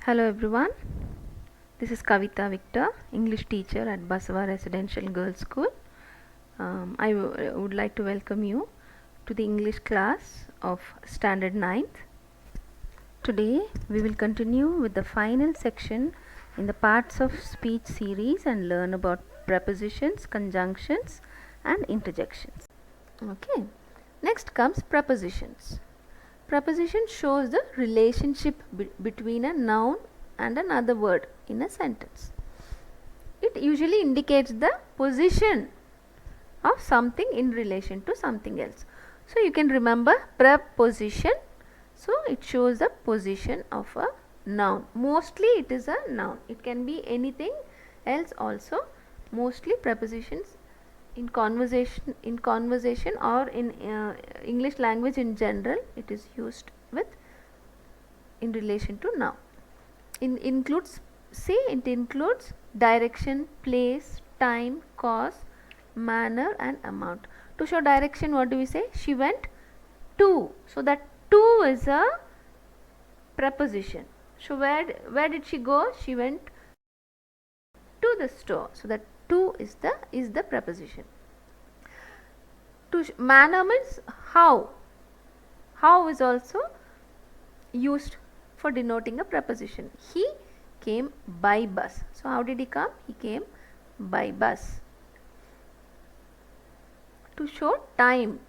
Hello everyone, this is Kavita Victor, English teacher at Basava Residential Girls School. I would like to welcome you to the English class of Standard 9th. Today we will continue with the final section in the parts of speech series and learn about prepositions, conjunctions and interjections. Okay, next comes prepositions. Preposition shows the relationship between a noun and another word in a sentence. It usually indicates the position of something in relation to something else. So you can remember preposition. So it shows the position of a noun. Mostly it is a noun. It can be anything else also. Mostly prepositions in conversation or in English language in general, it is used with in relation to noun. It includes direction, place, time, cause, manner and amount. To show direction, what do we say? She went to. So that to is a preposition. So where did she go? She went to the store. So that to is the preposition. To manner means how. How is also used for denoting a preposition. He came by bus. So how did he come? He came by bus. To show time,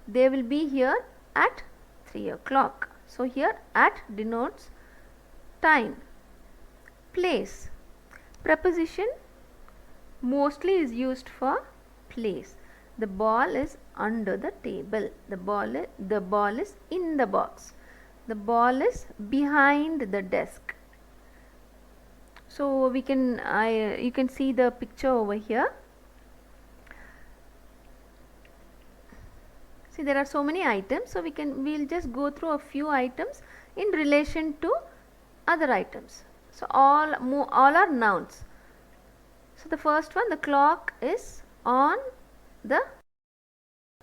they will be here at 3 o'clock. So here at denotes time. Place, preposition mostly is used for place. The ball is under the table. The ball is in the box. The ball is behind the desk. So we can you can see the picture over here. See, there are so many items, so we'll just go through a few items in relation to other items. So all are nouns. So the first one, the clock is on the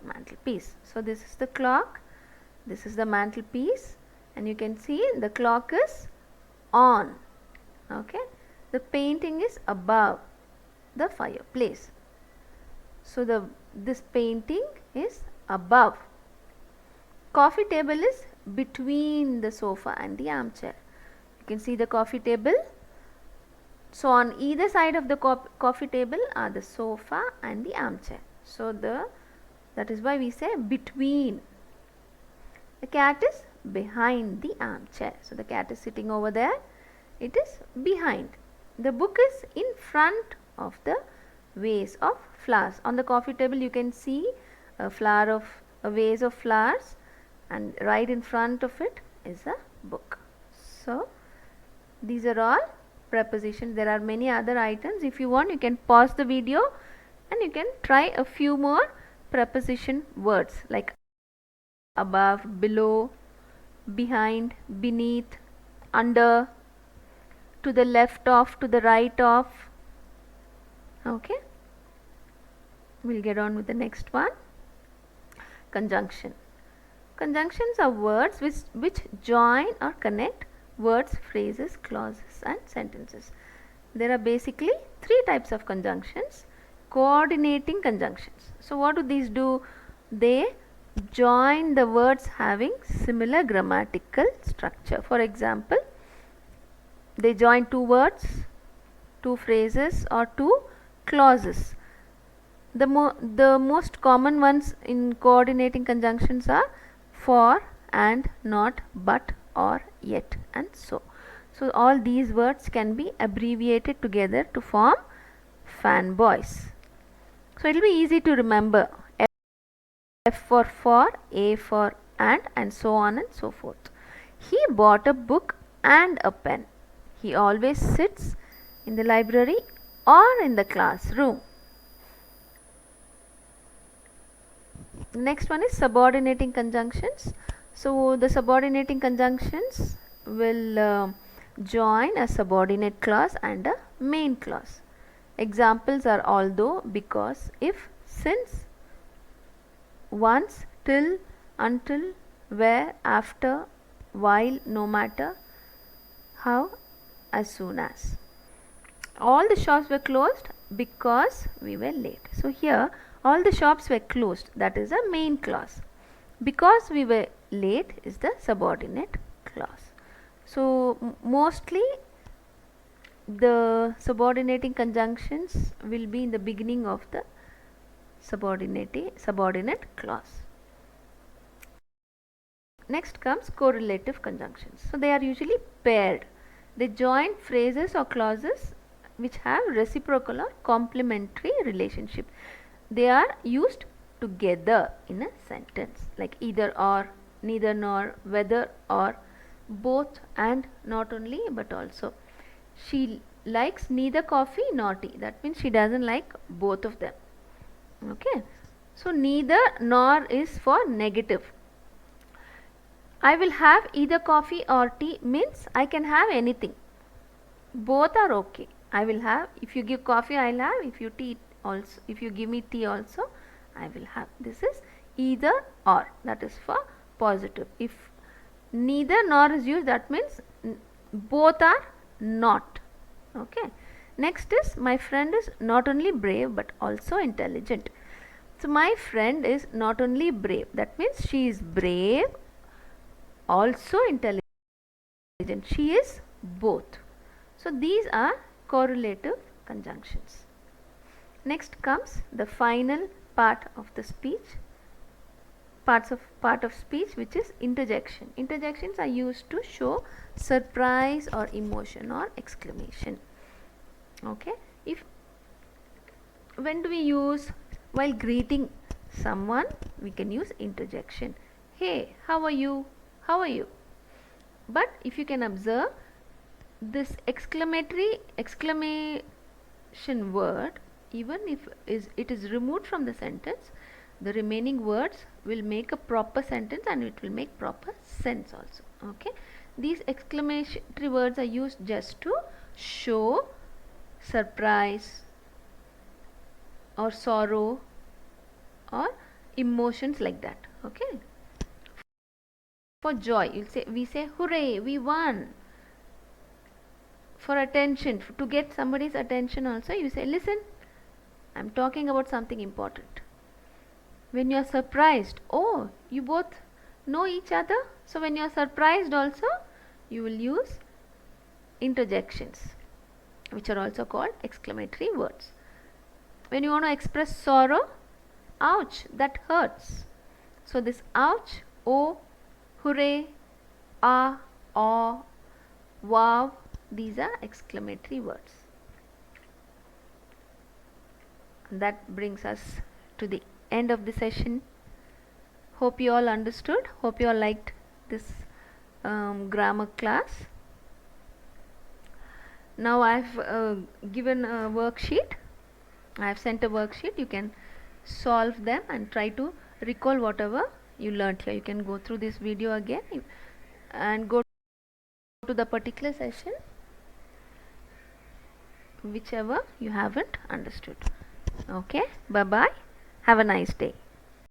mantelpiece. So this is the clock, this is the mantelpiece, and you can see the clock is on. Okay, the painting is above the fireplace. So this painting is above. Coffee table is between the sofa and the armchair. You can see the coffee table. So on either side of the coffee table are the sofa and the armchair. So that is why we say between. The cat is behind the armchair. So the cat is sitting over there. It is behind. The book is in front of the vase of flowers. On the coffee table you can see a vase of flowers, and right in front of it is a book. So these are all prepositions. There are many other items. If you want, you can pause the video and you can try a few more preposition words like above, below, behind, beneath, under, to the left of, to the right of. Okay, we'll get on with the next one. Conjunction. Conjunctions are words which join or connect words, phrases, clauses and sentences. There are basically three types of conjunctions. Coordinating conjunctions. So what do these do? They join the words having similar grammatical structure. For example, they join two words, two phrases or two clauses. The most common ones in coordinating conjunctions are for, and, not, but, or, yet and so. So all these words can be abbreviated together to form fanboys. So it will be easy to remember. F for, A for and so on and so forth. He bought a book and a pen. He always sits in the library or in the classroom. Next one is subordinating conjunctions. So the subordinating conjunctions will join a subordinate clause and a main clause. Examples are although, because, if, since, once, till, until, where, after, while, no matter, How? As soon as. All the shops were closed because we were late. So here all the shops were closed, that is a main clause. Because we were late is the subordinate clause. So mostly the subordinating conjunctions will be in the beginning of the subordinate clause. Next comes correlative conjunctions. So they are usually paired. They join phrases or clauses which have reciprocal or complementary relationship. They are used together in a sentence, like either or, neither nor, whether or, both and, not only but also. She likes neither coffee nor tea. That means she doesn't like both of them. Okay. So neither nor is for negative. I will have either coffee or tea means I can have anything. Both are okay. I will have, if you give coffee I will have, if you give me tea also I will have. This is either or, that is for positive. If neither nor is used, that means both are not. Okay. Next is, my friend is not only brave but also intelligent. So my friend is not only brave, that means she is brave, also intelligent. She is both. So these are correlative conjunctions. Next comes the final part of the speech, part of speech, which is interjection. Interjections are used to show surprise or emotion or exclamation. Okay. When do we use? While greeting someone we can use interjection. Hey, how are you? How are you? But if you can observe, this exclamation word, even if it is removed from the sentence, the remaining words will make a proper sentence and it will make proper sense also. Okay. These exclamatory words are used just to show surprise or sorrow or emotions like that. Okay. For joy, we say hooray, we won. For attention, to get somebody's attention also, you say, listen, I'm talking about something important. When you are surprised, oh, you both know each other. So when you are surprised also, you will use interjections, which are also called exclamatory words. When you want to express sorrow, ouch, that hurts. So this ouch, oh, hooray, ah, aw, wow, these are exclamatory words. And that brings us to the end of the session. Hope you all understood. Hope you all liked this grammar class. Now I have given a worksheet. I have sent a worksheet. You can solve them and try to recall whatever you learnt here. You can go through this video again and go to the particular session whichever you haven't understood. Okay, bye bye, have a nice day.